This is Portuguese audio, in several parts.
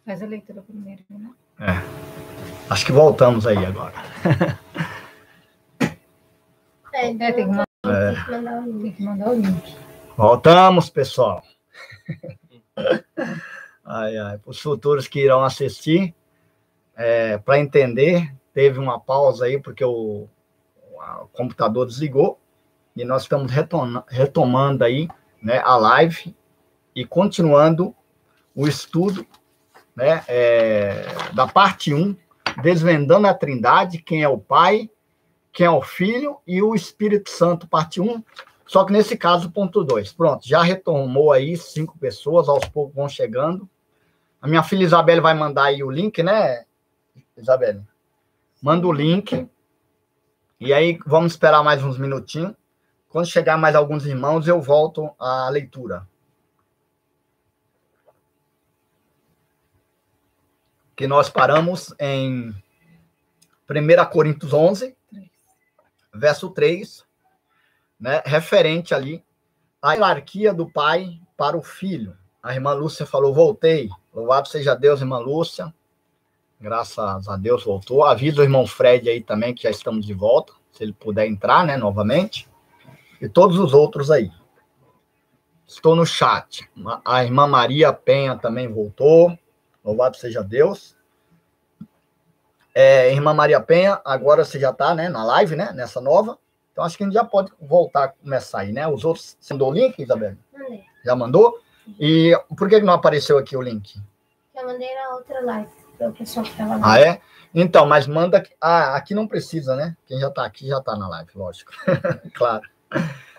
Faz a leitura primeiro, né? Acho que voltamos aí agora. Tem que mandar o link. Voltamos, pessoal. Para os futuros que irão assistir, para entender, teve uma pausa aí, porque o computador desligou, e nós estamos retomando aí, né, a live e continuando o estudo, né, da parte 1, desvendando a Trindade, quem é o Pai, quem é o Filho e o Espírito Santo, parte 1, só que nesse caso, ponto 2. Pronto, já retomou aí 5 pessoas, aos poucos vão chegando. A minha filha Isabelle vai mandar aí o link, né, Isabelle? Manda o link, e aí vamos esperar mais uns minutinhos. Quando chegar mais alguns irmãos, eu volto à leitura. Que nós paramos em 1 Coríntios 11, verso 3, né, referente ali à hierarquia do pai para o filho. A irmã Lúcia falou, voltei. Louvado seja Deus, irmã Lúcia. Graças a Deus voltou. Avisa o irmão Fred aí também, que já estamos de volta, se ele puder entrar, né, novamente. E todos os outros aí. Estou no chat. A irmã Maria Penha também voltou. Louvado seja Deus. Irmã Maria Penha, agora você já está, né, na live, né, nessa nova. Então, acho que a gente já pode voltar a começar aí, né? Os outros, você mandou o link, Isabel? Mandei. Já mandou? E por que não apareceu aqui o link? Eu mandei na outra live, para o pessoal que estava lá. Ah, é? Então, mas manda... aqui não precisa, né? Quem já está aqui já está na live, lógico. Claro.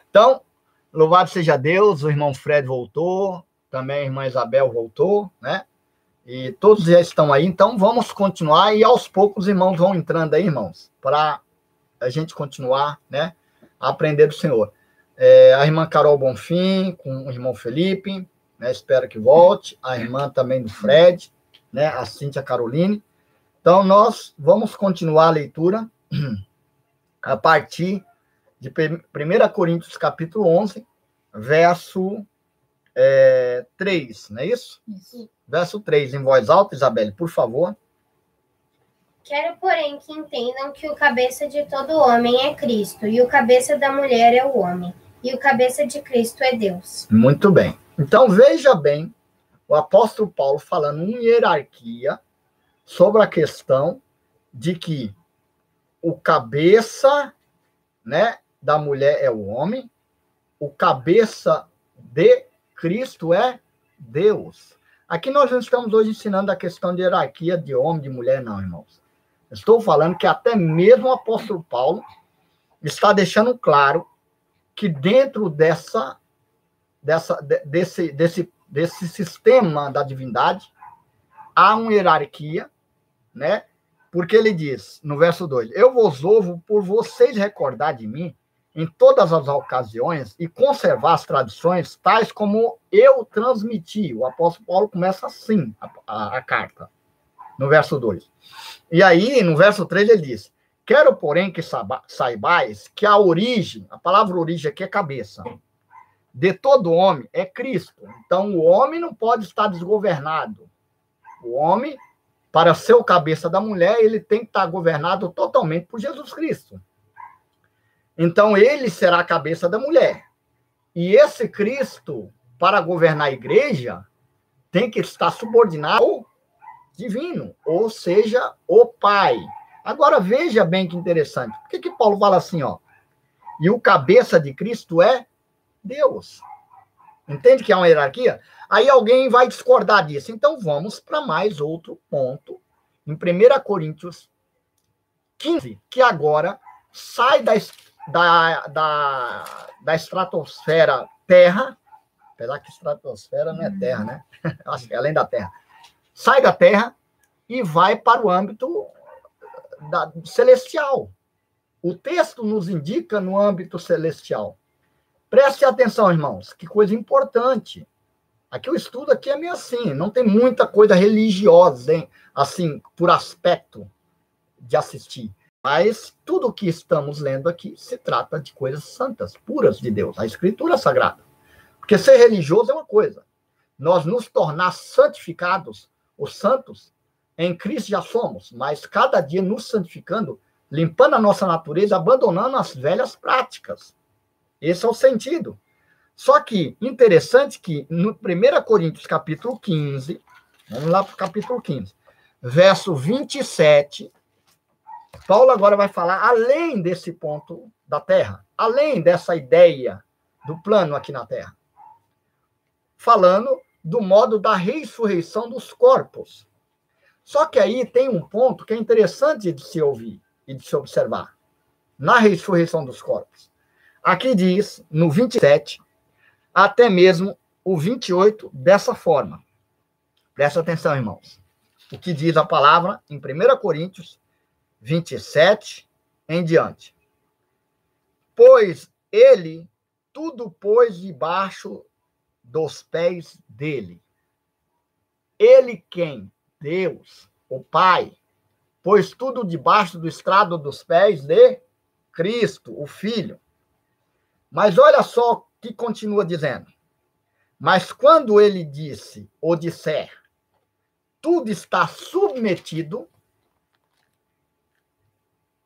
Então, louvado seja Deus, o irmão Fred voltou, também a irmã Isabel voltou, né? E todos já estão aí, então vamos continuar e aos poucos os irmãos vão entrando aí, irmãos, para a gente continuar, né, a aprender do Senhor. A irmã Carol Bonfim, com o irmão Felipe, né, espero que volte, a irmã também do Fred, né, a Cíntia Caroline. Então, nós vamos continuar a leitura a partir de 1 Coríntios, capítulo 11, verso 3, não é isso? Isso. Verso 3, em voz alta, Isabelle, por favor. Quero, porém, que entendam que o cabeça de todo homem é Cristo, e o cabeça da mulher é o homem, e o cabeça de Cristo é Deus. Muito bem. Então, veja bem, o apóstolo Paulo falando em hierarquia sobre a questão de que o cabeça, né, da mulher é o homem, o cabeça de Cristo é Deus. Aqui nós não estamos hoje ensinando a questão de hierarquia de homem, de mulher, não, irmãos. Estou falando que até mesmo o apóstolo Paulo está deixando claro que dentro desse sistema da divindade há uma hierarquia, né? Porque ele diz, no verso 2, eu vos louvo por vocês recordar de mim em todas as ocasiões e conservar as tradições tais como eu transmiti. O apóstolo Paulo começa assim a carta, no verso 2. E aí, no verso 3, ele diz, quero, porém, que saibais que a origem, a palavra origem aqui é cabeça, de todo homem é Cristo. Então, o homem não pode estar desgovernado. O homem, para ser o cabeça da mulher, ele tem que estar governado totalmente por Jesus Cristo. Então, ele será a cabeça da mulher. E esse Cristo, para governar a igreja, tem que estar subordinado ao divino, ou seja, o Pai. Agora, veja bem que interessante. Por que Paulo fala assim, ó? E o cabeça de Cristo é Deus. Entende que há uma hierarquia? Aí alguém vai discordar disso. Então, vamos para mais outro ponto. Em 1 Coríntios 15, que agora sai da estratosfera Terra, apesar que estratosfera não é Terra, né? Acho que é além da Terra. Sai da Terra e vai para o âmbito celestial. O texto nos indica no âmbito celestial. Preste atenção, irmãos, que coisa importante. Aqui o estudo aqui é meio assim, não tem muita coisa religiosa, hein? Assim, por aspecto de assistir. Mas tudo o que estamos lendo aqui se trata de coisas santas, puras de Deus, a Escritura Sagrada. Porque ser religioso é uma coisa. Nós nos tornar santificados os santos, em Cristo já somos, mas cada dia nos santificando, limpando a nossa natureza, abandonando as velhas práticas. Esse é o sentido. Só que, interessante que no 1 Coríntios, capítulo 15, vamos lá para o capítulo 15, verso 27, Paulo agora vai falar além desse ponto da terra, além dessa ideia do plano aqui na terra, falando do modo da ressurreição dos corpos. Só que aí tem um ponto que é interessante de se ouvir e de se observar, na ressurreição dos corpos. Aqui diz, no 27, até mesmo o 28, dessa forma. Presta atenção, irmãos. O que diz a palavra em 1 Coríntios 27 em diante. Pois ele tudo pôs debaixo dos pés dele. Ele quem? Deus, o Pai, pôs tudo debaixo do estrado dos pés de Cristo, o Filho. Mas olha só o que continua dizendo. Mas quando ele disse, ou disser, tudo está submetido,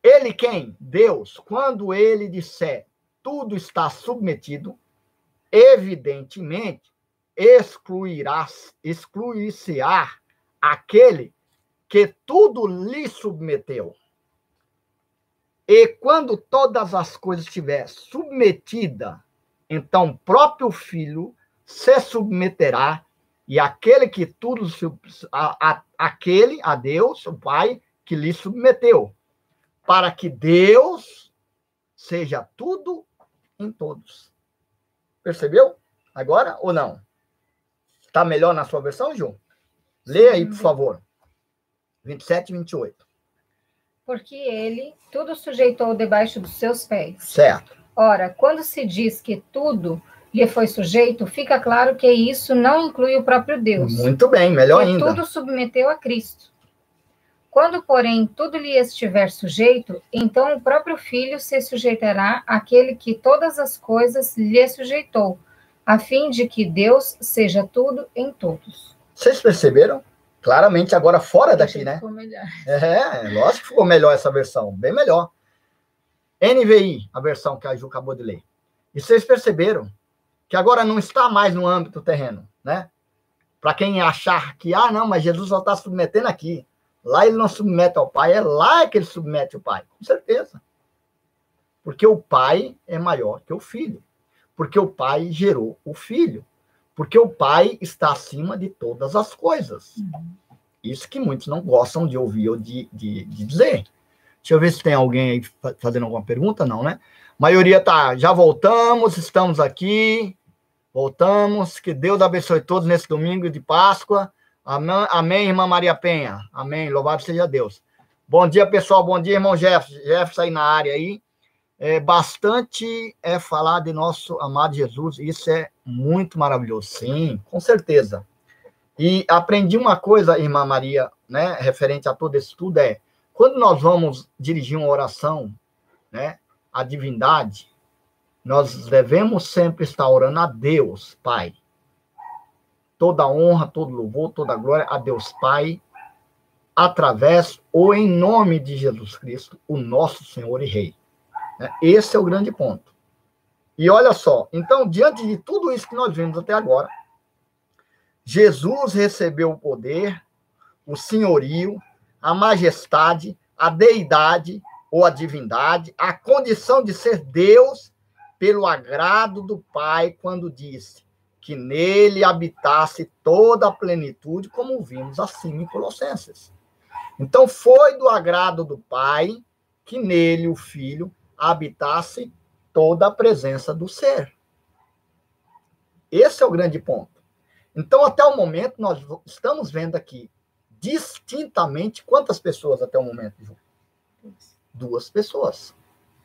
ele quem? Deus. Quando ele disser, tudo está submetido, evidentemente, excluir-se-á aquele que tudo lhe submeteu. E quando todas as coisas estiver submetida, então o próprio Filho se submeterá, e aquele que tudo, aquele, a Deus, o Pai, que lhe submeteu, para que Deus seja tudo em todos. Percebeu? Agora ou não? Está melhor na sua versão, Ju? Lê aí, por favor. 27 e 28. Porque ele tudo sujeitou debaixo dos seus pés. Certo. Ora, quando se diz que tudo lhe foi sujeito, fica claro que isso não inclui o próprio Deus. Muito bem, melhor ainda. Tudo submeteu a Cristo. Quando, porém, tudo lhe estiver sujeito, então o próprio Filho se sujeitará àquele que todas as coisas lhe sujeitou, a fim de que Deus seja tudo em todos. Vocês perceberam? Claramente agora fora daqui, né? Ficou melhor. Lógico que ficou melhor essa versão, bem melhor. NVI, a versão que a Ju acabou de ler. E vocês perceberam que agora não está mais no âmbito terreno, né? Para quem achar que, não, mas Jesus só está submetendo aqui. Lá ele não submete ao Pai, é lá que ele submete o Pai. Com certeza. Porque o Pai é maior que o Filho. Porque o Pai gerou o Filho. Porque o Pai está acima de todas as coisas. Isso que muitos não gostam de ouvir ou de dizer. Deixa eu ver se tem alguém aí fazendo alguma pergunta. Não, né? A maioria tá, já voltamos, estamos aqui. Voltamos. Que Deus abençoe todos nesse domingo de Páscoa. Amém, irmã Maria Penha. Amém, louvado seja Deus. Bom dia, pessoal. Bom dia, irmão Jefferson aí na área aí. Bastante falar de nosso amado Jesus. Isso é muito maravilhoso. Sim, com certeza. E aprendi uma coisa, irmã Maria, né, referente a todo esse estudo, quando nós vamos dirigir uma oração, né, à divindade, nós devemos sempre estar orando a Deus, Pai. Toda honra, todo louvor, toda glória a Deus Pai, através ou em nome de Jesus Cristo, o nosso Senhor e Rei. Esse é o grande ponto. E olha só, então, diante de tudo isso que nós vimos até agora, Jesus recebeu o poder, o senhorio, a majestade, a deidade ou a divindade, a condição de ser Deus pelo agrado do Pai, quando disse que nele habitasse toda a plenitude, como vimos acima em Colossenses. Então, foi do agrado do Pai que nele o Filho habitasse toda a presença do ser. Esse é o grande ponto. Então, até o momento, nós estamos vendo aqui distintamente quantas pessoas até o momento, Ju? 2 pessoas.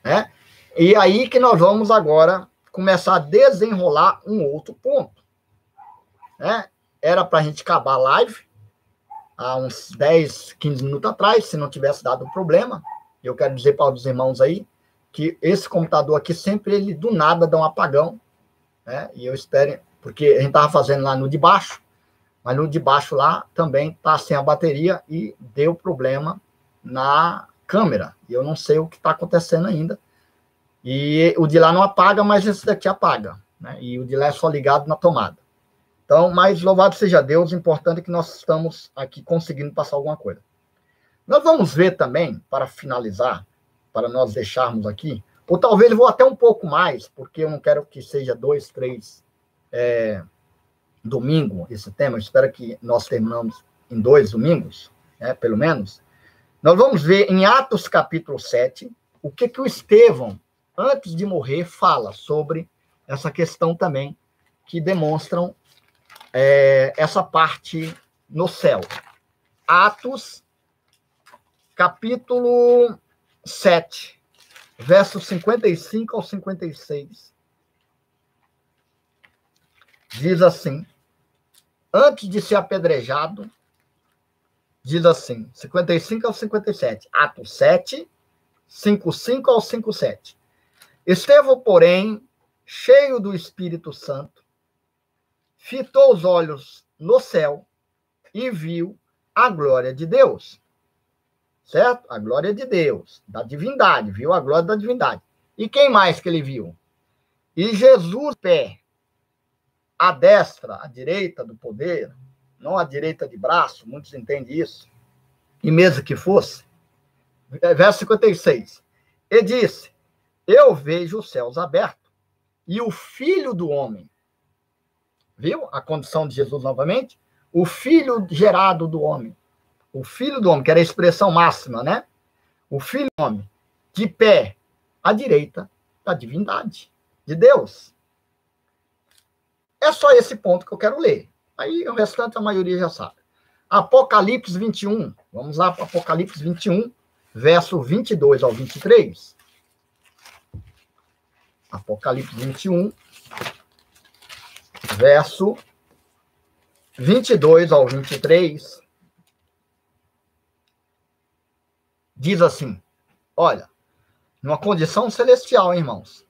Né? E aí que nós vamos agora começar a desenrolar um outro ponto. Né? Era para a gente acabar a live há uns 10, 15 minutos atrás, se não tivesse dado problema. Eu quero dizer para os irmãos aí que esse computador aqui sempre, ele do nada dá um apagão. Né? E eu espero, porque a gente estava fazendo lá no de baixo, mas no de baixo lá também está sem a bateria e deu problema na câmera. E eu não sei o que está acontecendo ainda. E o de lá não apaga, mas esse daqui apaga, né? E o de lá é só ligado na tomada. Então, mas louvado seja Deus, o importante é que nós estamos aqui conseguindo passar alguma coisa. Nós vamos ver também, para finalizar, para nós deixarmos aqui, ou talvez eu vou até um pouco mais, porque eu não quero que seja 2, 3 domingo esse tema, eu espero que nós terminamos em 2 domingos, né, pelo menos. Nós vamos ver em Atos capítulo 7, o que o Estevão, antes de morrer, fala sobre essa questão também, que demonstram essa parte no céu. Atos capítulo 7, versos 55 ao 56. Diz assim, antes de ser apedrejado, diz assim, 55 ao 57, Atos 7, 55 ao 57. Estevão, porém, cheio do Espírito Santo, fitou os olhos no céu e viu a glória de Deus. Certo? A glória de Deus, da divindade, viu a glória da divindade. E quem mais que ele viu? E Jesus, pé, à destra, à direita do poder, não à direita de braço, muitos entendem isso, e mesmo que fosse, verso 56, e disse, eu vejo os céus abertos, e o Filho do Homem, viu a condição de Jesus novamente? O Filho gerado do homem, o Filho do Homem, que era a expressão máxima, né? O Filho do Homem, de pé, à direita da divindade, de Deus. É só esse ponto que eu quero ler. Aí o restante a maioria já sabe. Apocalipse 21. Vamos lá para Apocalipse 21, verso 22 ao 23. Apocalipse 21, verso 22 ao 23. Diz assim, olha, numa condição celestial, hein, irmãos.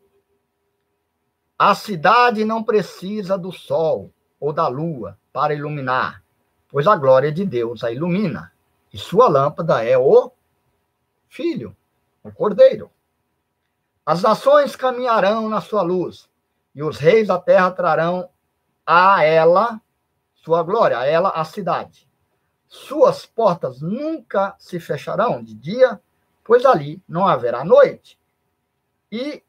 A cidade não precisa do sol ou da lua para iluminar, pois a glória de Deus a ilumina, e sua lâmpada é o Filho, o Cordeiro. As nações caminharão na sua luz, e os reis da terra trarão a ela sua glória, a ela a cidade. Suas portas nunca se fecharão de dia, pois ali não haverá noite. E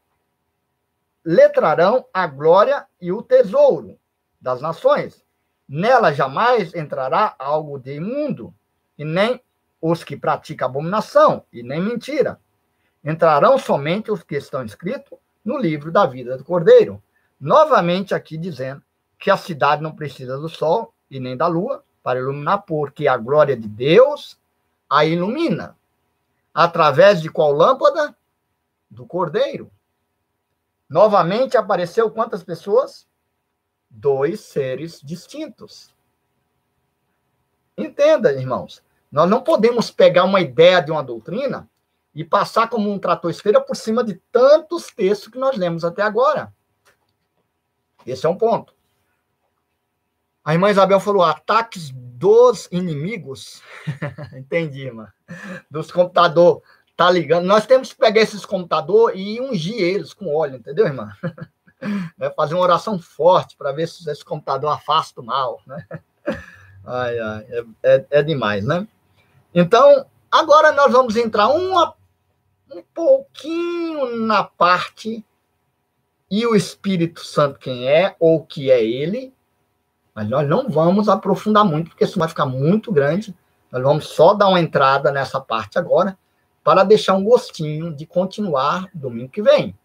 letrarão a glória e o tesouro das nações. Nela jamais entrará algo de imundo, e nem os que praticam abominação, e nem mentira. Entrarão somente os que estão escritos no livro da vida do Cordeiro. Novamente aqui dizendo que a cidade não precisa do sol e nem da lua para iluminar, porque a glória de Deus a ilumina. Através de qual lâmpada? Do Cordeiro. Novamente apareceu quantas pessoas? 2 seres distintos. Entenda, irmãos, nós não podemos pegar uma ideia de uma doutrina e passar como um trator-esteira por cima de tantos textos que nós lemos até agora. Esse é um ponto. A irmã Isabel falou, ataques dos inimigos. Entendi, irmã. Dos computadores. Tá ligando? Nós temos que pegar esses computadores e ungir eles com óleo, entendeu, irmã? Fazer uma oração forte para ver se esse computador afasta o mal, né? É demais, né? Então, agora nós vamos entrar um pouquinho na parte e o Espírito Santo quem é, ou o que é ele, mas nós não vamos aprofundar muito, porque isso vai ficar muito grande. Nós vamos só dar uma entrada nessa parte agora, para deixar um gostinho de continuar domingo que vem.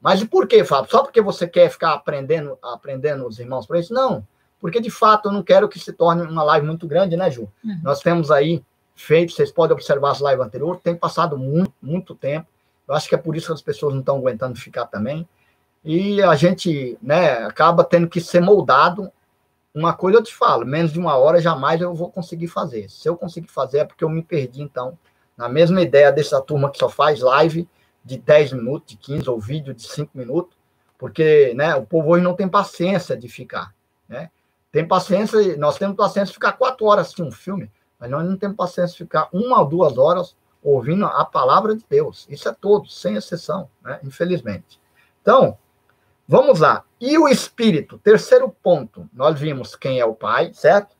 Mas e por quê, Fábio? Só porque você quer ficar aprendendo os irmãos para isso? Não, porque de fato eu não quero que se torne uma live muito grande, né, Ju? Uhum. Nós temos aí feito, vocês podem observar as lives anteriores, tem passado muito, muito tempo. Eu acho que é por isso que as pessoas não estão aguentando ficar também. E a gente, né, acaba tendo que ser moldado. Uma coisa eu te falo, menos de 1 hora jamais eu vou conseguir fazer. Se eu conseguir fazer é porque eu me perdi, então, na mesma ideia dessa turma que só faz live de 10 minutos, de 15, ou vídeo de 5 minutos, porque, né, o povo hoje não tem paciência de ficar, né? Tem paciência, nós temos paciência de ficar 4 horas assistindo um filme, mas nós não temos paciência de ficar 1 ou 2 horas ouvindo a palavra de Deus. Isso é todos, sem exceção, né? Infelizmente. Então, vamos lá. E o Espírito? Terceiro ponto. Nós vimos quem é o Pai, certo?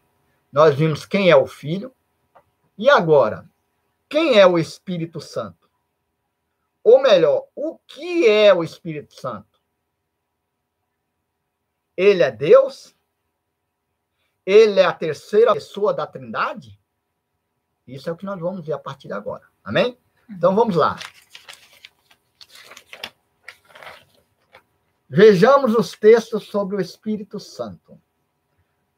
Nós vimos quem é o Filho. E agora, quem é o Espírito Santo? Ou melhor, o que é o Espírito Santo? Ele é Deus? Ele é a terceira pessoa da Trindade? Isso é o que nós vamos ver a partir de agora. Amém? Então vamos lá. Vejamos os textos sobre o Espírito Santo.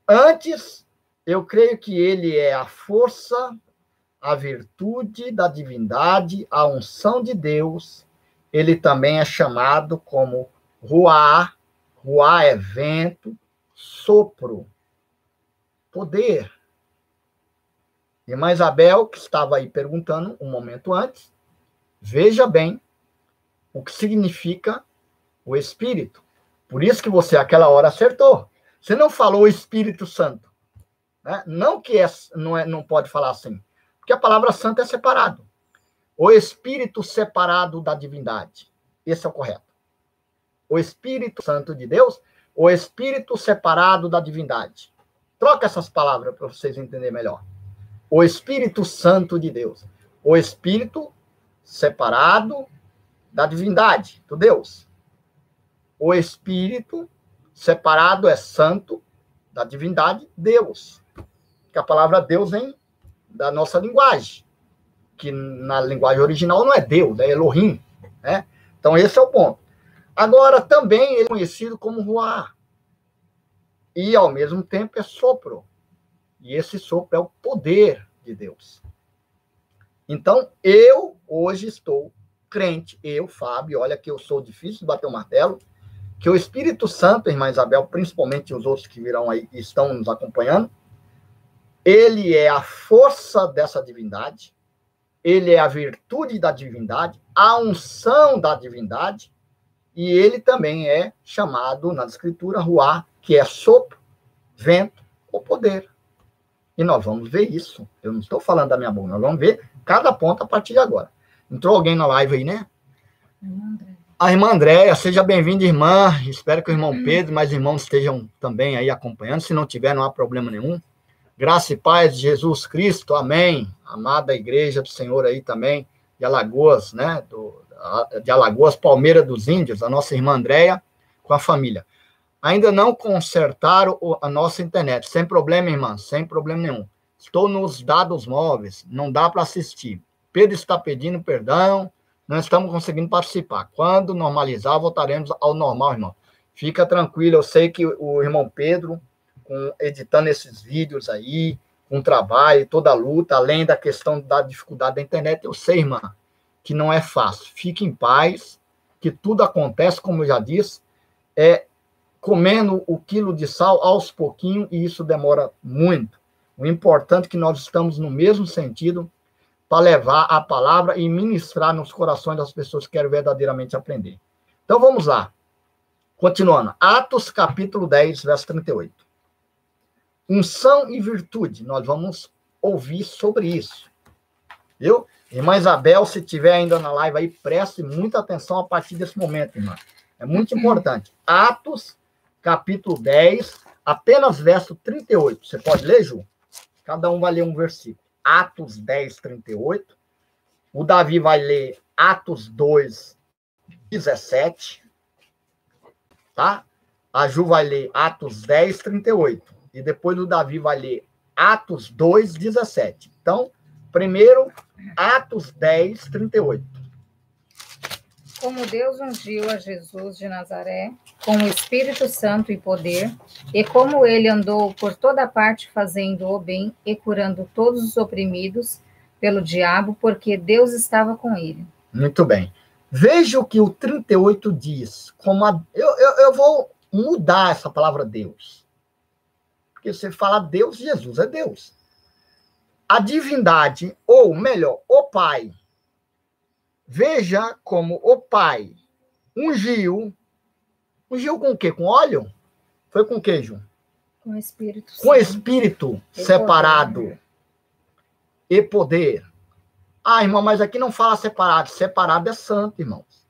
Antes, eu creio que ele é a força, a virtude da divindade, a unção de Deus. Ele também é chamado como ruá. Ruá é vento, sopro, poder. Irmã Isabel, que estava aí perguntando um momento antes, veja bem o que significa o Espírito. Por isso que você, aquela hora, acertou. Você não falou Espírito Santo. Né? Não que não pode falar assim. Porque a palavra santo é separado. O Espírito separado da divindade. Esse é o correto. O Espírito Santo de Deus, o Espírito separado da divindade. Troca essas palavras para vocês entenderem melhor. O Espírito Santo de Deus. O Espírito separado da divindade, do Deus. O Espírito separado é santo da divindade, Deus. Que a palavra Deus vem da nossa linguagem. Que na linguagem original não é Deus, é Elohim. Né? Então esse é o ponto. Agora também ele é conhecido como ruá. E ao mesmo tempo é sopro. E esse sopro é o poder de Deus. Então, eu hoje estou crente, eu, Fábio, olha que eu sou difícil de bater o martelo, que o Espírito Santo, irmã Isabel, principalmente os outros que virão aí e estão nos acompanhando, ele é a força dessa divindade, ele é a virtude da divindade, a unção da divindade, e ele também é chamado na Escritura ruá, que é sopro, vento ou poder. E nós vamos ver isso. Eu não estou falando da minha boca, nós vamos ver cada ponto a partir de agora. Entrou alguém na live aí, né? A irmã Andréia, seja bem-vinda, irmã. Espero que o irmão Pedro e mais irmãos estejam também aí acompanhando. Se não tiver, não há problema nenhum. Graça e paz de Jesus Cristo, amém. Amada igreja do Senhor aí também, de Alagoas, né? De Alagoas, Palmeira dos Índios, a nossa irmã Andréia com a família. Ainda não consertaram a nossa internet. Sem problema, irmã, sem problema nenhum. Estou nos dados móveis, não dá para assistir. Pedro está pedindo perdão, não estamos conseguindo participar. Quando normalizar, voltaremos ao normal, irmão. Fica tranquilo, eu sei que o irmão Pedro, editando esses vídeos aí, com trabalho, toda a luta, além da questão da dificuldade da internet, eu sei, irmã, que não é fácil. Fique em paz, que tudo acontece, como eu já disse, comendo o quilo de sal aos pouquinhos, e isso demora muito. O importante é que nós estamos no mesmo sentido para levar a palavra e ministrar nos corações das pessoas que querem verdadeiramente aprender. Então, vamos lá. Continuando. Atos, capítulo 10, verso 38. Unção e virtude. Nós vamos ouvir sobre isso. Viu? Irmã Isabel, se tiver ainda na live aí, preste muita atenção a partir desse momento, irmã. É muito importante. Atos, capítulo 10, apenas verso 38. Você pode ler, Ju? Cada um vai ler um versículo. Atos 10, 38. O Davi vai ler Atos 2, 17. Tá? A Ju vai ler Atos 10, 38. E depois o Davi vai ler Atos 2, 17. Então, primeiro, Atos 10, 38. Como Deus ungiu a Jesus de Nazaré com o Espírito Santo e poder, e como ele andou por toda parte fazendo o bem e curando todos os oprimidos pelo diabo, porque Deus estava com ele. Muito bem. Veja o que o 38 diz. Eu vou mudar essa palavra Deus. Porque você fala Deus, Jesus é Deus. A divindade, ou melhor, o Pai. Veja como o Pai ungiu. Ungiu com o quê? Com óleo? Foi com queijo? Com Espírito com Santo. Espírito separado e poder. Ah, irmão, mas aqui não fala separado. Separado é santo, irmãos.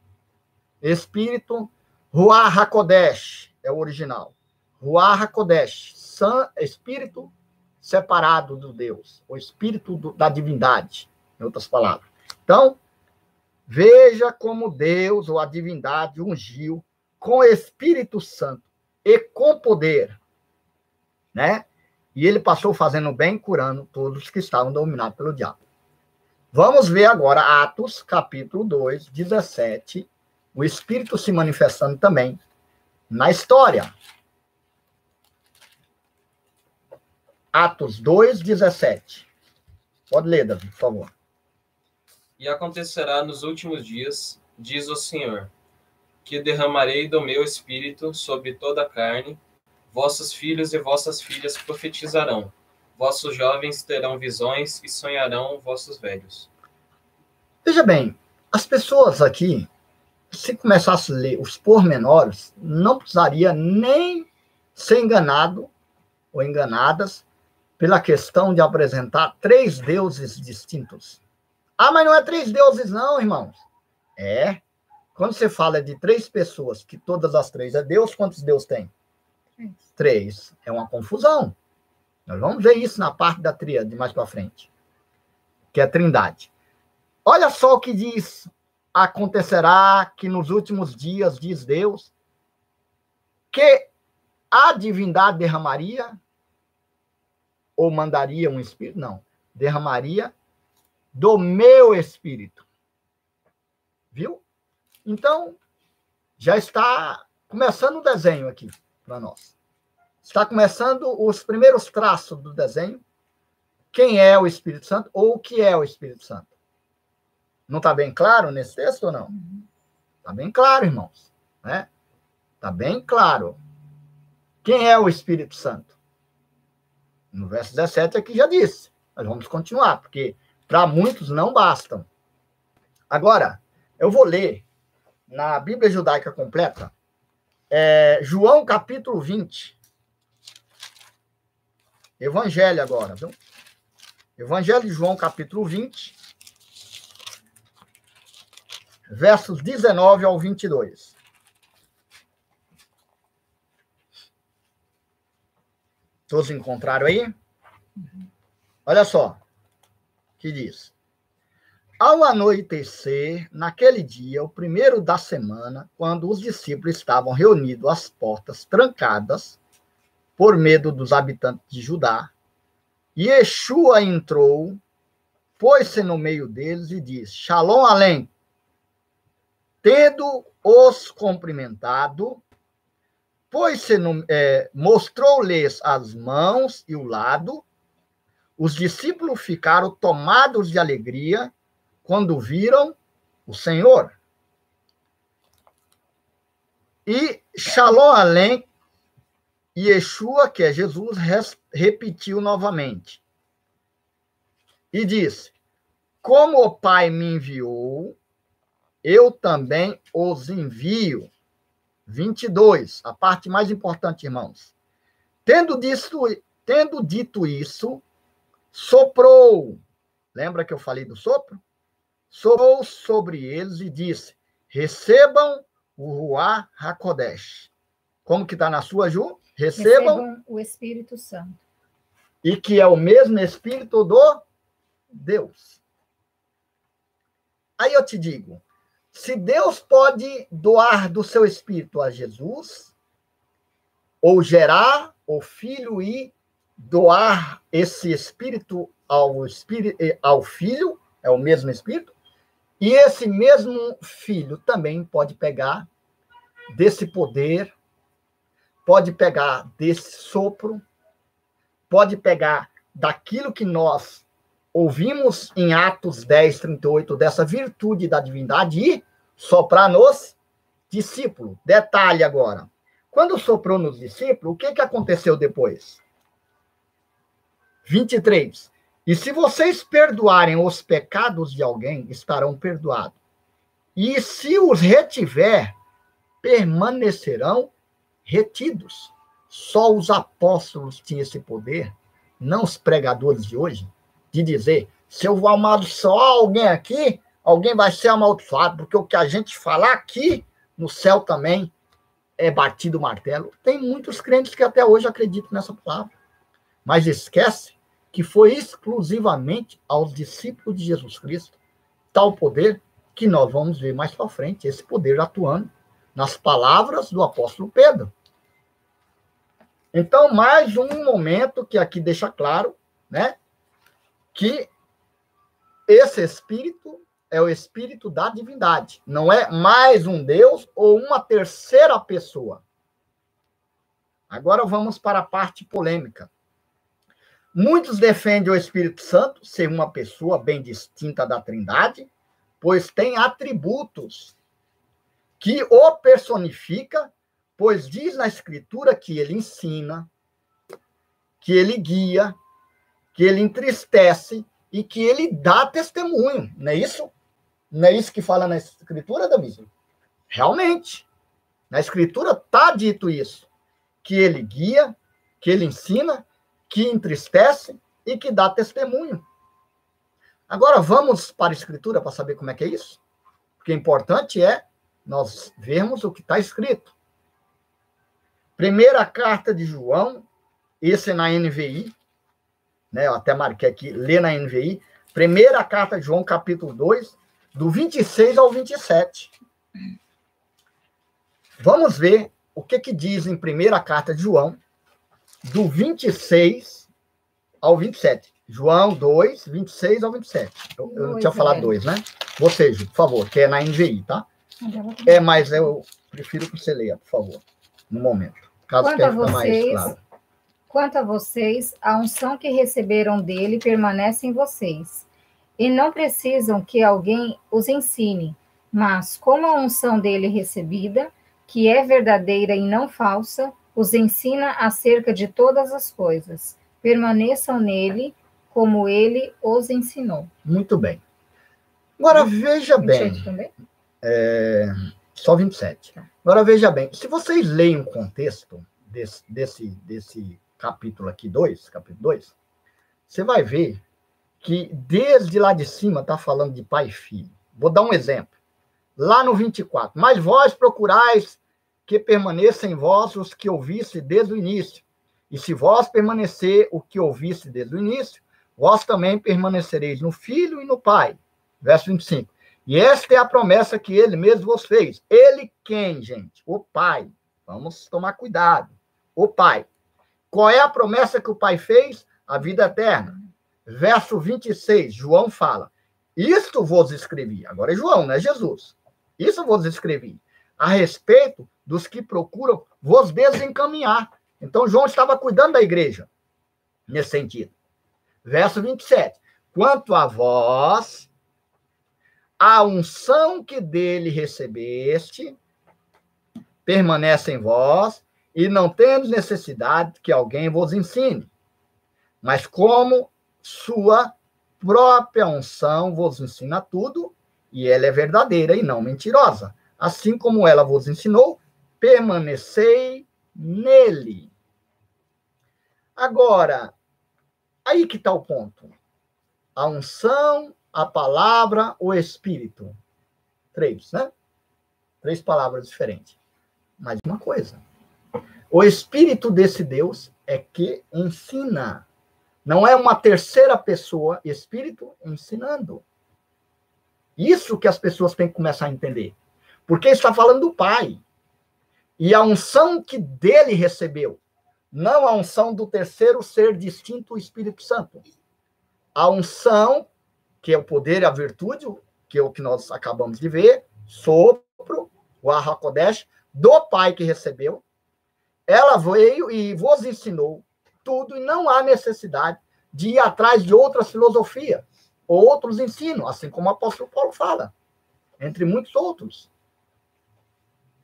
Espírito, Ruach HaKodesh é o original. Ruach HaKodesh, Espírito separado do Deus. O Espírito da divindade, em outras palavras. Então, veja como Deus, ou a divindade, ungiu com o Espírito Santo e com poder, né? E ele passou fazendo bem, curando todos que estavam dominados pelo diabo. Vamos ver agora Atos, capítulo 2, 17, o Espírito se manifestando também na história. Atos 2, 17. Pode ler, Davi, por favor. E acontecerá nos últimos dias, diz o Senhor, que derramarei do meu espírito sobre toda a carne, vossos filhos e vossas filhas profetizarão, vossos jovens terão visões e sonharão vossos velhos. Veja bem, as pessoas aqui, se começasse a ler os pormenores, não precisaria nem ser enganado ou enganadas pela questão de apresentar 3 deuses distintos. Ah, mas não é 3 deuses não, irmãos. É. Quando você fala de 3 pessoas, que todas as 3 é Deus, quantos Deus tem? 3. É uma confusão. Nós vamos ver isso na parte da tríade, mais para frente. Que é a trindade. Olha só o que diz. Acontecerá que nos últimos dias, diz Deus, que a divindade derramaria, ou mandaria um espírito? Não. Derramaria do meu espírito. Viu? Então, já está começando o desenho aqui para nós. Está começando os primeiros traços do desenho. Quem é o Espírito Santo ou o que é o Espírito Santo? Não está bem claro nesse texto ou não? Está bem claro, irmãos. Né? Está bem claro. Quem é o Espírito Santo? No verso 17 aqui já disse. Mas vamos continuar, porque para muitos não bastam. Agora, eu vou ler na Bíblia Judaica Completa, João capítulo 20. Evangelho agora, viu? Evangelho de João capítulo 20, versos 19 ao 22. Todos encontraram aí? Olha só o que diz. Ao anoitecer, naquele dia, o primeiro da semana, quando os discípulos estavam reunidos às portas trancadas, por medo dos habitantes de Judá, Yeshua entrou, pôs-se no meio deles e disse, Shalom Aleichem. Tendo-os cumprimentado, mostrou-lhes as mãos e o lado. Os discípulos ficaram tomados de alegria quando viram o Senhor. E Shalom Aleichem, Yeshua, que é Jesus, repetiu novamente. E disse, como o Pai me enviou, eu também os envio. 22, a parte mais importante, irmãos. Tendo dito isso, soprou. Lembra que eu falei do sopro? Soprou sobre eles e disse, recebam o Ruach HaKodesh. Como que está na sua, Ju? Recebam o Espírito Santo. E que é o mesmo Espírito do Deus. Aí eu te digo, se Deus pode doar do seu Espírito a Jesus, ou gerar o Filho e doar esse Espírito ao Filho, é o mesmo Espírito, e esse mesmo Filho também pode pegar desse poder, pode pegar desse sopro, pode pegar daquilo que nós ouvimos em Atos 10, 38, dessa virtude da divindade e soprar nos discípulos. Detalhe agora. Quando soprou nos discípulos, o que aconteceu depois? 23. E se vocês perdoarem os pecados de alguém, estarão perdoados. E se os retiver, permanecerão retidos. Só os apóstolos tinham esse poder, não os pregadores de hoje, de dizer, se eu vou amaldiçoar alguém aqui, alguém vai ser amaldiçoado, porque o que a gente falar aqui, no céu também, é batido o martelo. Tem muitos crentes que até hoje acreditam nessa palavra. Mas esquece que foi exclusivamente aos discípulos de Jesus Cristo tal poder que nós vamos ver mais para frente, esse poder atuando nas palavras do apóstolo Pedro. Então, mais um momento que aqui deixa claro, né, que esse Espírito é o Espírito da divindade. Não é mais um Deus ou uma terceira pessoa. Agora vamos para a parte polêmica. Muitos defendem o Espírito Santo ser uma pessoa bem distinta da Trindade, pois tem atributos que o personifica, pois diz na Escritura que ele ensina, que ele guia, que ele entristece e que ele dá testemunho. Não é isso? Não é isso que fala na Escritura, Davi? Realmente. Na Escritura está dito isso. Que ele guia, que ele ensina, que entristece e que dá testemunho. Agora vamos para a Escritura para saber como é que é isso? Porque o importante é nós vermos o que está escrito. Primeira carta de João, esse é na NVI, né? Eu até marquei aqui, lê na NVI. Primeira carta de João, capítulo 2, do 26 ao 27. Vamos ver o que diz em primeira carta de João, do 26 ao 27. João 2, 26 ao 27. Eu não tinha falado 2, né? Você, Ju, por favor, que é na NVI, tá? Mas eu prefiro que você leia, por favor, no momento. Caso queira ficar mais claro. Quanto a vocês, a unção que receberam dele permanece em vocês. E não precisam que alguém os ensine, mas como a unção dele recebida, que é verdadeira e não falsa, os ensina acerca de todas as coisas. Permaneçam nele, como ele os ensinou. Muito bem. Agora, veja 28 bem. também? Só 27. Agora, veja bem. Se vocês leem o contexto desse capítulo aqui, capítulo 2, você vai ver que desde lá de cima está falando de pai e filho. Vou dar um exemplo. Lá no 24. Mas vós procurais que permaneça em vós os que ouvisse desde o início. E se vós permanecer o que ouvisse desde o início, vós também permanecereis no Filho e no Pai. Verso 25. E esta é a promessa que ele mesmo vos fez. Ele quem, gente? O Pai. Vamos tomar cuidado. O Pai. Qual é a promessa que o Pai fez? A vida eterna. Verso 26, João fala, isto vos escrevi. Agora é João, não é Jesus. Isso vos escrevi. A respeito dos que procuram vos desencaminhar. Então, João estava cuidando da igreja, nesse sentido. Verso 27. Quanto a vós, a unção que dele recebeste permanece em vós, e não tendes necessidade que alguém vos ensine. Mas como sua própria unção vos ensina tudo, e ela é verdadeira e não mentirosa. Assim como ela vos ensinou, permanecei nele. Agora, aí que está o ponto. A unção, a palavra, o Espírito. 3, né? 3 palavras diferentes. Mas uma coisa. O Espírito desse Deus é que ensina. Não é uma terceira pessoa, Espírito ensinando. Isso que as pessoas têm que começar a entender. Porque está falando do Pai. E a unção que dele recebeu. Não a unção do terceiro ser distinto, o Espírito Santo. A unção, que é o poder e a virtude, que é o que nós acabamos de ver, sopro, o Arrakodesh, do Pai que recebeu, ela veio e vos ensinou tudo, e não há necessidade de ir atrás de outras filosofias, ou outros ensinos, assim como o apóstolo Paulo fala, entre muitos outros.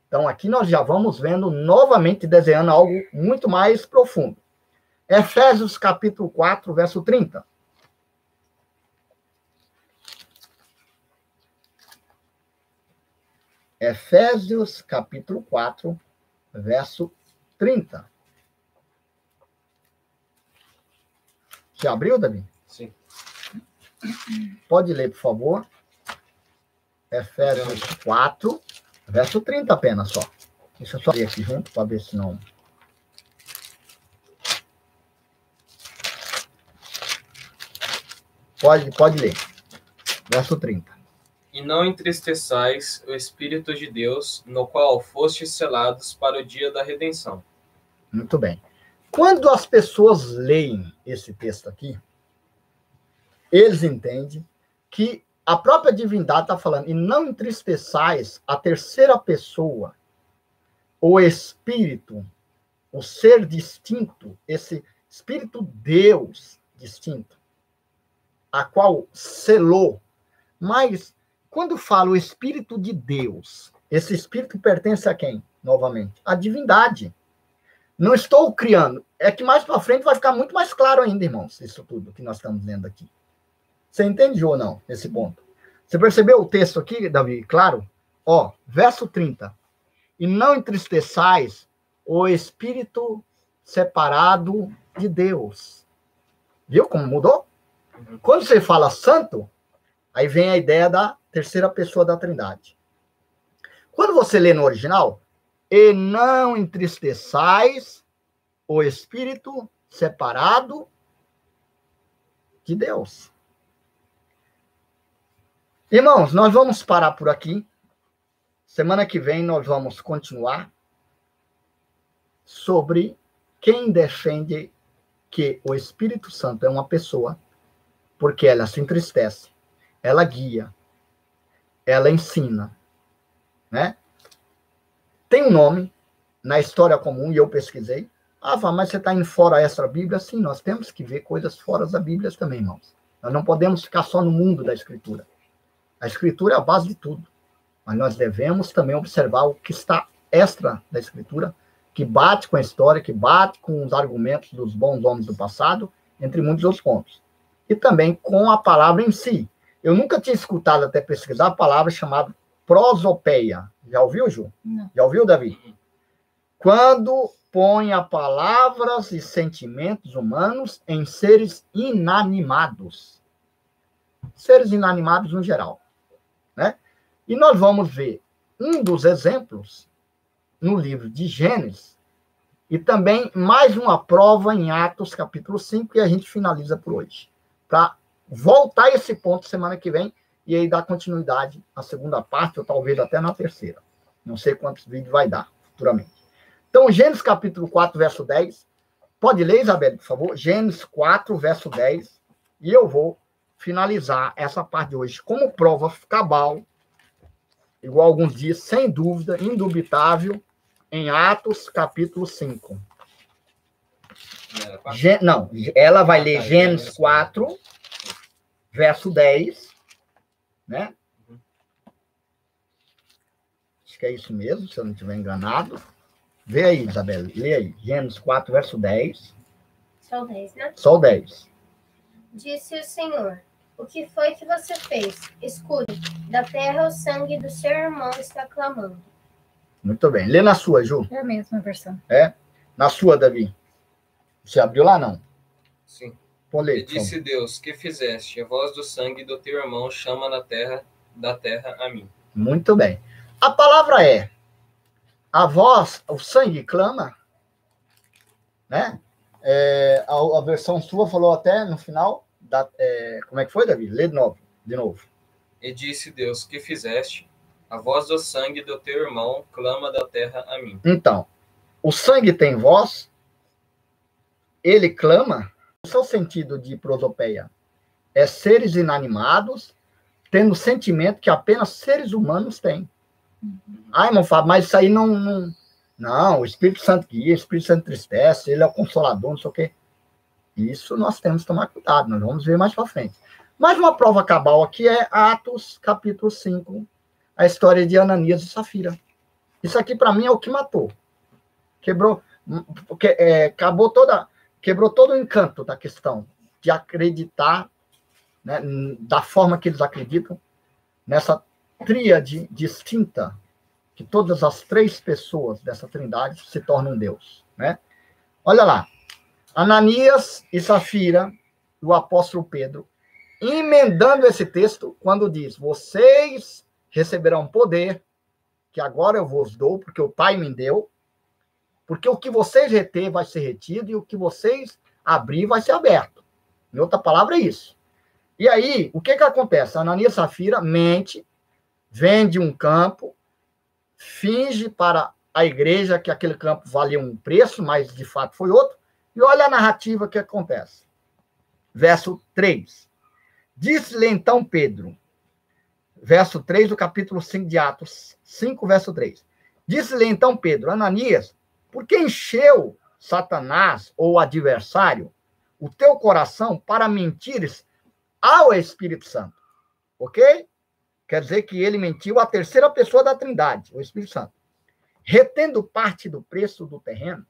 Então, aqui nós já vamos vendo, novamente, desenhando algo muito mais profundo. Efésios, capítulo 4, verso 30. Efésios, capítulo 4, verso 30. Você abriu, Davi? Sim. Pode ler, por favor. Efésios 4, verso 30 apenas só. Deixa eu só ler aqui junto para ver se não... Pode ler. Verso 30. E não entristeçais o Espírito de Deus, no qual fostes selados para o dia da redenção. Muito bem. Quando as pessoas leem esse texto aqui, eles entendem que a própria divindade está falando, e não entristeçais a terceira pessoa, o Espírito, o ser distinto, esse Espírito Deus distinto, a qual selou. Mas, quando fala o Espírito de Deus, esse Espírito pertence a quem? Novamente, a divindade. Não estou criando. É que mais para frente vai ficar muito mais claro ainda, irmãos, isso tudo que nós estamos lendo aqui. Você entende ou não, esse ponto? Você percebeu o texto aqui, Davi? Claro? Ó, verso 30. E não entristeçais o Espírito separado de Deus. Viu como mudou? Quando você fala santo, aí vem a ideia da terceira pessoa da Trindade. Quando você lê no original, e não entristeçais o Espírito separado de Deus. Irmãos, nós vamos parar por aqui. Semana que vem nós vamos continuar sobre quem defende que o Espírito Santo é uma pessoa, porque ela se entristece, ela guia, ela ensina, né? Tem um nome na história comum, e eu pesquisei. Mas você está indo fora extra Bíblia? Sim, nós temos que ver coisas fora da Bíblia também, irmãos. Nós não podemos ficar só no mundo da Escritura. A Escritura é a base de tudo. Mas nós devemos também observar o que está extra da Escritura, que bate com a história, que bate com os argumentos dos bons homens do passado, entre muitos outros pontos. E também com a palavra em si. Eu nunca tinha escutado até pesquisar a palavra chamada prosopeia. Já ouviu, Ju? Não. Já ouviu, Davi? Quando põe a palavras e sentimentos humanos em seres inanimados. Seres inanimados no geral, né? E nós vamos ver um dos exemplos no livro de Gênesis e também mais uma prova em Atos, capítulo 5, e a gente finaliza por hoje. Para voltar a esse ponto semana que vem e aí dar continuidade à segunda parte, ou talvez até na terceira. Não sei quantos vídeos vai dar futuramente. Então, Gênesis capítulo 4, verso 10. Pode ler, Isabel, por favor? Gênesis 4, verso 10. E eu vou finalizar essa parte de hoje como prova cabal, igual alguns dias, sem dúvida, indubitável, em Atos capítulo 5. Não, ela vai ler Gênesis 4, verso 10, né? Acho que é isso mesmo, se eu não estiver enganado. Vê aí, Isabela, lê aí. Gênesis 4, verso 10. Só o 10, né? Só o 10. Disse o Senhor: o que foi que você fez? Escute, da terra o sangue do seu irmão está clamando. Muito bem. Lê na sua, Ju. É a mesma versão. É? Na sua, Davi. Você abriu lá, não? Sim. Pode ler, E disse Deus, que fizeste? A voz do sangue do teu irmão chama da terra a mim. Muito bem. A palavra é, a voz, o sangue clama, né? A versão sua falou até no final, como é que foi, Davi? Lê de novo. E disse Deus, que fizeste? A voz do sangue do teu irmão clama da terra a mim. Então, o sangue tem voz, ele clama. O seu sentido de prosopeia é seres inanimados tendo sentimento que apenas seres humanos têm. Irmão Fábio, mas isso aí não... Não, o Espírito Santo guia, o Espírito Santo entristece, ele é o consolador, não sei o quê. Isso nós temos que tomar cuidado, nós vamos ver mais para frente. Mais uma prova cabal aqui é Atos, capítulo 5, a história de Ananias e Safira. Isso aqui, para mim, é o que matou. Quebrou todo o encanto da questão de acreditar, né, da forma que eles acreditam, nessa tríade distinta, que todas as três pessoas dessa trindade se tornam Deus, né? Olha lá, Ananias e Safira o apóstolo Pedro, emendando esse texto, quando diz, vocês receberão poder, que agora eu vos dou, porque o Pai me deu, porque o que vocês reter vai ser retido, e o que vocês abrir vai ser aberto. Em outra palavra, é isso. E aí, o que acontece? Ananias e Safira mente, vende um campo, finge para a igreja que aquele campo valia um preço, mas de fato foi outro. E olha a narrativa que acontece. Verso 3. Disse-lhe então Pedro, verso 3 do capítulo 5 de Atos, 5, verso 3. Disse-lhe então Pedro, Ananias, por que encheu Satanás, ou o adversário, o teu coração para mentires ao Espírito Santo? Ok? Quer dizer que ele mentiu à terceira pessoa da Trindade, o Espírito Santo, retendo parte do preço do terreno.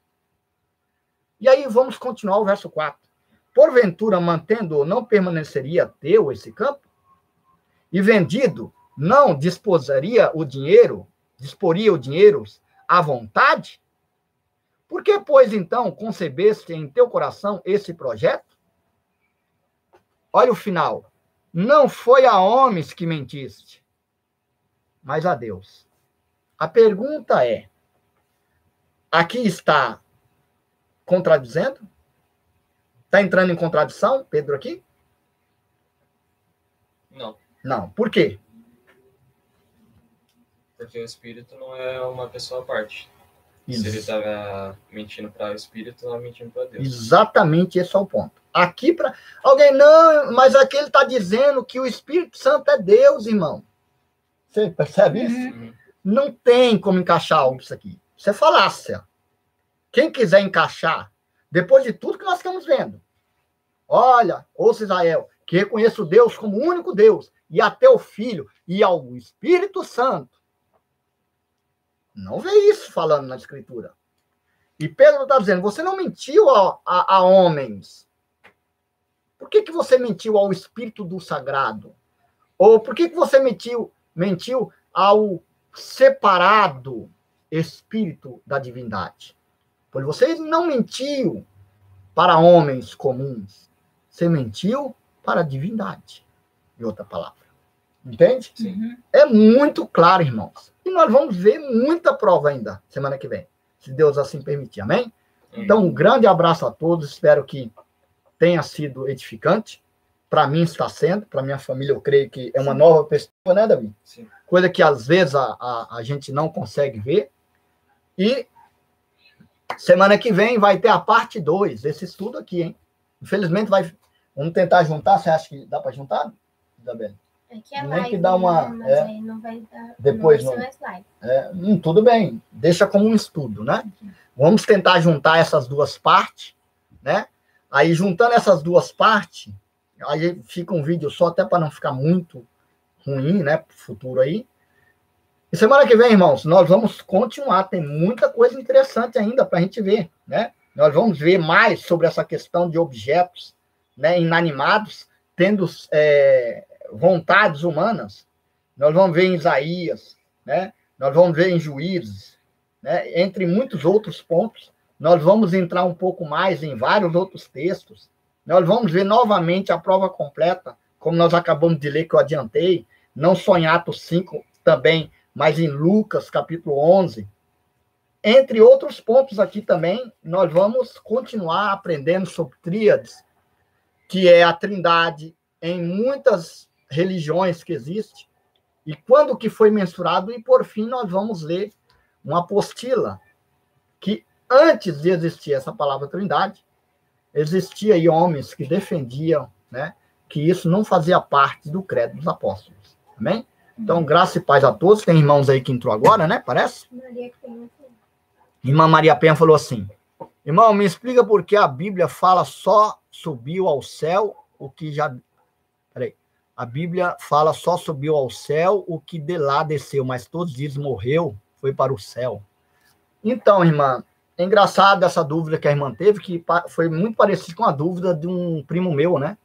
E aí vamos continuar o verso 4. Porventura, mantendo, não permaneceria teu esse campo? E vendido, não disporia o dinheiro à vontade? Por que, pois, então, concebeste em teu coração esse projeto? Olha o final. Não foi a homens que mentiste, mas a Deus. A pergunta é, aqui está contradizendo? Está entrando em contradição, Pedro, aqui? Não. Não. Por quê? Porque o espírito não é uma pessoa à parte. Isso. Se ele estava mentindo para o espírito, estava mentindo para Deus. Exatamente esse é o ponto. Aqui para alguém, não, mas aqui ele está dizendo que o Espírito Santo é Deus, irmão. Você percebe isso? Uhum. Não tem como encaixar algo isso aqui. Isso é falácia. Quem quiser encaixar, depois de tudo que nós estamos vendo, olha, ouça Israel, que reconheça o Deus como o único Deus, e até o Filho, e ao Espírito Santo. Não vê isso falando na Escritura. E Pedro está dizendo, você não mentiu a homens. Por que você mentiu ao Espírito do Sagrado? Ou por que você mentiu ao separado Espírito da divindade? Pois você não mentiu para homens comuns. Você mentiu para a divindade. Em outra palavra. Entende? Sim. É muito claro, irmãos. E nós vamos ver muita prova ainda, semana que vem. Se Deus assim permitir. Amém? Então, um grande abraço a todos. Espero que tenha sido edificante. Para mim está sendo. Para minha família, eu creio que é uma nova perspectiva, né, Davi? Sim. Coisa que, às vezes, a gente não consegue ver. E semana que vem vai ter a parte 2 desse estudo aqui, hein? Infelizmente, vamos tentar juntar. Você acha que dá para juntar, Isabela? É que é Nem live, que dá uma... né? Mas aí não vai dar... Depois não não. vai ser mais live. Tudo bem. Deixa como um estudo, né? Vamos tentar juntar essas duas partes, né? Aí, juntando essas duas partes, aí fica um vídeo só, até para não ficar muito ruim, né? Pro futuro aí. E semana que vem, irmãos, nós vamos continuar. Tem muita coisa interessante ainda para a gente ver, né? Nós vamos ver mais sobre essa questão de objetos, né, inanimados, tendo vontades humanas. Nós vamos ver em Isaías, né? Nós vamos ver em Juízes, né? Entre muitos outros pontos. Nós vamos entrar um pouco mais em vários outros textos. Nós vamos ver novamente a prova completa, como nós acabamos de ler, que eu adiantei, não só em Atos 5 também, mas em Lucas, capítulo 11. Entre outros pontos aqui também, nós vamos continuar aprendendo sobre tríades, que é a Trindade em muitas religiões que existem, e quando que foi mensurado, e por fim nós vamos ler uma apostila, que antes de existir essa palavra Trindade, existia aí homens que defendiam, né, que isso não fazia parte do credo dos apóstolos. Amém? Então, graça e paz a todos. Tem irmãos aí que entrou agora, né? Parece? Irmã Maria Penha falou assim, irmão, me explica por que a Bíblia fala só subiu ao céu o que já... Peraí. A Bíblia fala só subiu ao céu o que de lá desceu, mas todos dizem morreu, foi para o céu. Então, irmã, é engraçado essa dúvida que a irmã teve, que foi muito parecida com a dúvida de um primo meu, né?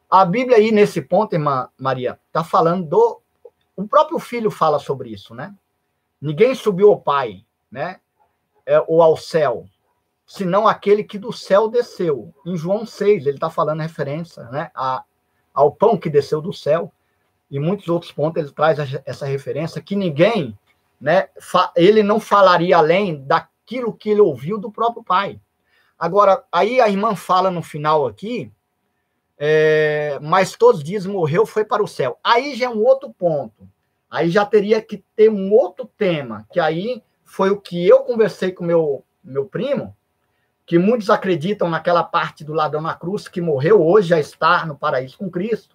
A Bíblia aí, nesse ponto, irmã Maria, está falando o próprio filho fala sobre isso, né? Ninguém subiu ao Pai, né? Ou ao céu. senão aquele que do céu desceu. Em João 6, ele está falando referência, né, ao pão que desceu do céu, e muitos outros pontos ele traz essa referência, que ninguém, né, ele não falaria além daquilo que ele ouviu do próprio Pai. Agora, aí a irmã fala no final aqui, mas todos dizem, morreu, foi para o céu. Aí já é um outro ponto. Aí já teria que ter um outro tema, que aí foi o que eu conversei com meu primo, que muitos acreditam naquela parte do ladrão na cruz, que morreu, hoje já está no paraíso com Cristo,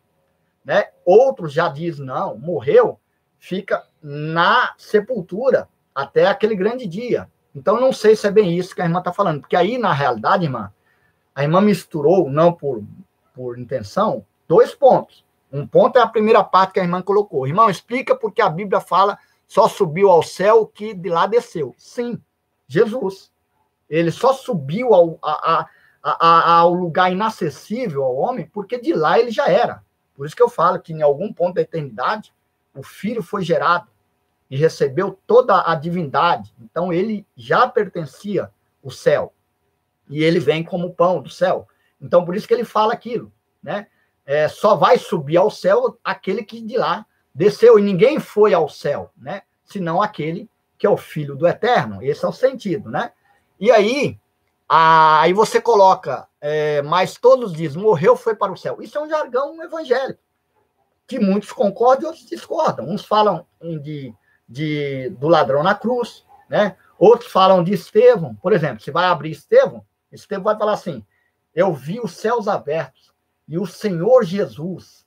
né? Outros já dizem, não, morreu, fica na sepultura até aquele grande dia. Então, não sei se é bem isso que a irmã está falando, porque aí, na realidade, irmã, a irmã misturou, não por intenção, 2 pontos. Um ponto é a primeira parte que a irmã colocou. Irmão, explica porque a Bíblia fala só subiu ao céu que de lá desceu. Sim, Jesus. Ele só subiu ao lugar inacessível ao homem porque de lá ele já era. Por isso que eu falo que em algum ponto da eternidade o Filho foi gerado e recebeu toda a divindade. Então ele já pertencia ao céu. E ele vem como pão do céu. Então por isso que ele fala aquilo, né? Só vai subir ao céu aquele que de lá desceu, e ninguém foi ao céu, né? Senão aquele que é o Filho do Eterno. Esse é o sentido, né? E aí você coloca, mas todos dizem, morreu, foi para o céu. Isso é um jargão evangélico, que muitos concordam e outros discordam. Uns falam do ladrão na cruz, né? Outros falam de Estevão. Por exemplo, se vai abrir Estevão vai falar assim, eu vi os céus abertos, e o Senhor Jesus,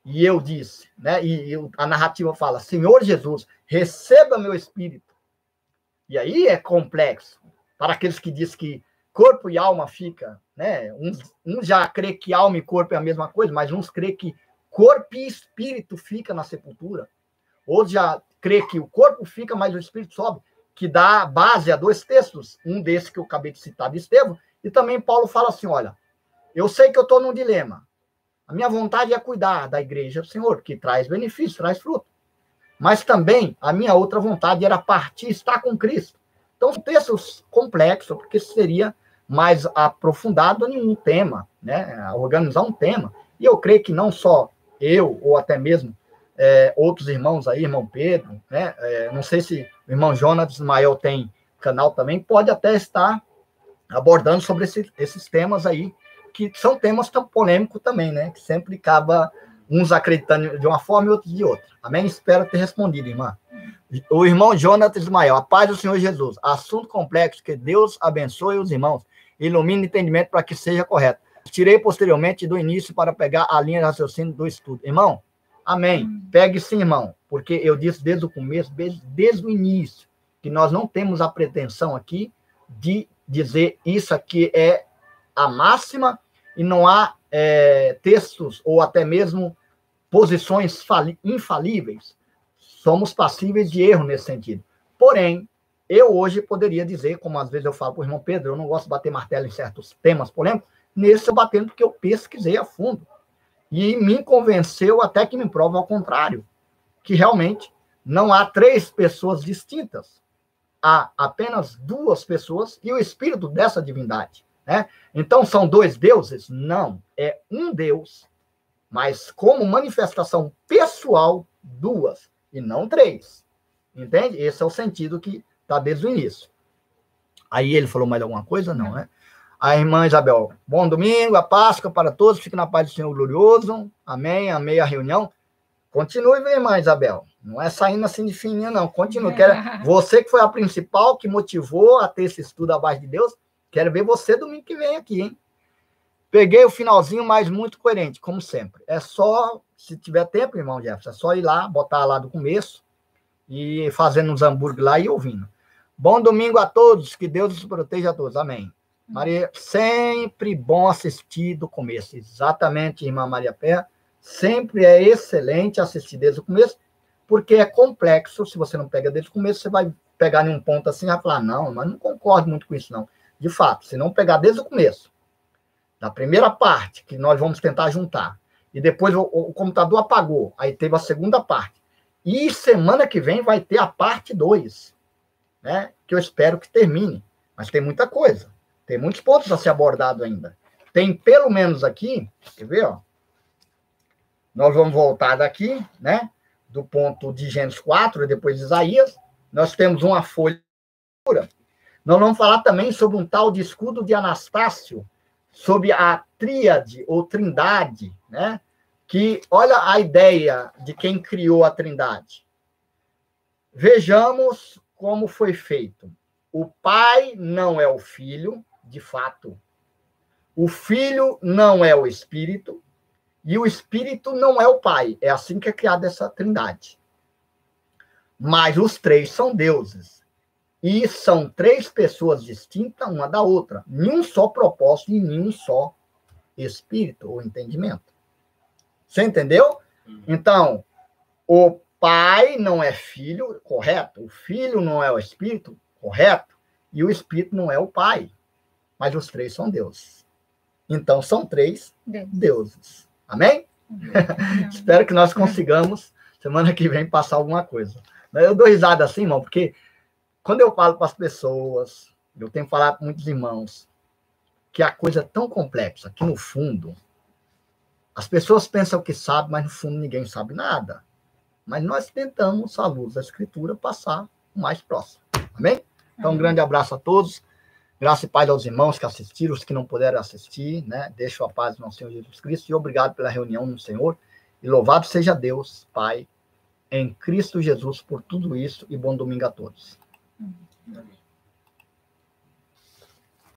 e eu disse, né? E a narrativa fala, Senhor Jesus, receba meu espírito. E aí é complexo, para aqueles que dizem que corpo e alma fica, né? Uns já crê que alma e corpo é a mesma coisa, mas uns crê que corpo e espírito fica na sepultura. Outros já crê que o corpo fica, mas o espírito sobe, que dá base a 2 textos, um desses que eu acabei de citar de Estevão, e também Paulo fala assim, olha, eu sei que eu estou num dilema. A minha vontade é cuidar da igreja do Senhor, que traz benefício, traz fruto. Mas também a minha outra vontade era partir, estar com Cristo. Então, são textos complexos, porque seria mais aprofundado em um tema, né? Organizar um tema. E eu creio que não só eu, ou até mesmo outros irmãos aí, irmão Pedro, né? Não sei se o irmão Jonas Ismael tem canal também, pode até estar abordando sobre esses temas aí, que são temas tão polêmicos também, né? Que sempre acaba uns acreditando de uma forma e outros de outra. Amém? Espero ter respondido, irmã. O irmão Jonathan Ismael, a paz do Senhor Jesus. Assunto complexo, que Deus abençoe os irmãos, ilumine o entendimento para que seja correto. Tirei posteriormente do início para pegar a linha de raciocínio do estudo. Irmão, amém. Pegue sim, irmão, porque eu disse desde o começo, desde o início, que nós não temos a pretensão aqui de dizer isso aqui é a máxima, e não há textos ou até mesmo posições infalíveis. Somos passíveis de erro nesse sentido. Porém, eu hoje poderia dizer, como às vezes eu falo para o irmão Pedro, eu não gosto de bater martelo em certos temas polêmicos, nesse eu batendo porque eu pesquisei a fundo. E me convenceu até que me prova ao contrário, que realmente não há 3 pessoas distintas. Há apenas 2 pessoas e o espírito dessa divindade, né? Então, são 2 deuses? Não, é um Deus, mas como manifestação pessoal, 2, e não 3. Entende? Esse é o sentido que está desde o início. Aí ele falou mais alguma coisa? Não, né? A irmã Isabel, bom domingo, a Páscoa para todos, fique na paz do Senhor glorioso, amém, amei a reunião. Continue, minha irmã Isabel, não é saindo assim de fininho, não, continue. Você que foi a principal, que motivou a ter esse estudo abaixo de Deus, quero ver você domingo que vem aqui, hein? Peguei o finalzinho, mas muito coerente, como sempre. É só, se tiver tempo, irmão Jefferson, é só ir lá, botar lá do começo, e fazendo uns hambúrguer lá e ouvindo. Bom domingo a todos, que Deus os proteja a todos, amém. Maria, sempre bom assistir do começo. Exatamente, irmã Maria Pé. Sempre é excelente assistir desde o começo, porque é complexo. Se você não pega desde o começo, você vai pegar em um ponto assim e vai falar, não, mas não concordo muito com isso, não. De fato, se não pegar desde o começo, da primeira parte, que nós vamos tentar juntar, e depois o computador apagou, aí teve a segunda parte. E semana que vem vai ter a parte 2, né? Que eu espero que termine. Mas tem muita coisa. Tem muitos pontos a ser abordado ainda. Tem pelo menos aqui, quer ver, ó? Nós vamos voltar daqui, né? Do ponto de Gênesis 4, e depois de Isaías. Nós temos uma folha. Nós vamos falar também sobre um tal de escudo de Anastácio, sobre a tríade ou trindade, né? Que, olha a ideia de quem criou a trindade. Vejamos como foi feito. O Pai não é o Filho, de fato. O Filho não é o Espírito, e o Espírito não é o Pai. É assim que é criada essa trindade. Mas os três são deuses. E são três pessoas distintas uma da outra. Nenhum só propósito e nenhum só espírito ou entendimento. Você entendeu? Então, o Pai não é Filho, correto. O Filho não é o Espírito, correto. E o Espírito não é o Pai. Mas os três são deuses. Então, são três deuses. Amém? Espero que nós consigamos, semana que vem, passar alguma coisa. Eu dou risada assim, irmão, porque quando eu falo para as pessoas, eu tenho falado com muitos irmãos, que a coisa é tão complexa, que no fundo, as pessoas pensam que sabem, mas no fundo ninguém sabe nada. Mas nós tentamos, à luz da Escritura, passar o mais próximo. Amém? Então, um grande abraço a todos. Graça e paz aos irmãos que assistiram, os que não puderam assistir, né? Deixo a paz do nosso Senhor Jesus Cristo e obrigado pela reunião no Senhor. E louvado seja Deus, Pai, em Cristo Jesus, por tudo isso e bom domingo a todos. Amém.